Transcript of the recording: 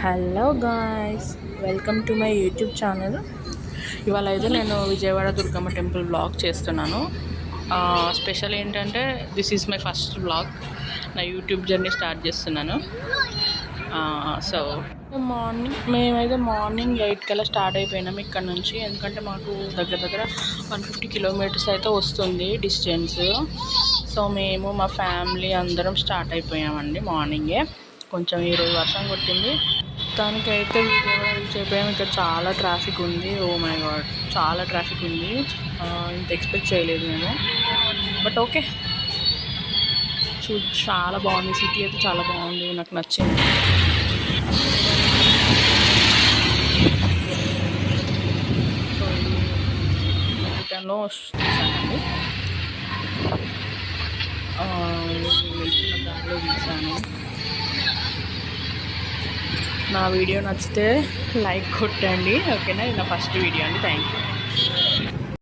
Hello guys, welcome to my YouTube channel. ఇవాళ అయితే నేను విజయవాడ దుర్గమ్మ టెంపుల్ వ్లాగ్ చేస్తున్నాను. స్పెషల్ ఏంటంటే this is my first vlog. నా యూట్యూబ్ జర్నీ స్టార్ట్ చేస్తున్నాను. సో మేమైతే మార్నింగ్ 8 కల్లా స్టార్ట్ అయిపోయినాం ఇక్కడ నుంచి. ఎందుకంటే మాకు దగ్గర 150 కిలోమీటర్స్ అయితే వస్తుంది డిస్టెన్స్. సో మేము మా ఫ్యామిలీ అందరం స్టార్ట్ అయిపోయామండి మార్నింగే. కొంచెం ఈరోజు వర్షం కొట్టింది. దానికైతే విజయవాడ రీచ్ అయిపోయాము. ఇక్కడ చాలా ట్రాఫిక్ ఉంది. ఓ మై గాడ్, చాలా ట్రాఫిక్ ఉంది. ఇంత ఎక్స్పెక్ట్ చేయలేదు నేను, బట్ ఓకే. చాలా బాగుంది, సిటీ అయితే చాలా బాగుంది, నాకు నచ్చింది. సో రిటర్న్లో చూసానండి, దారిలో తీసాను. నా వీడియో నచ్చితే లైక్ కొట్టండి, ఓకేనా? ఇది నా ఫస్ట్ వీడియో అండి. Thank you.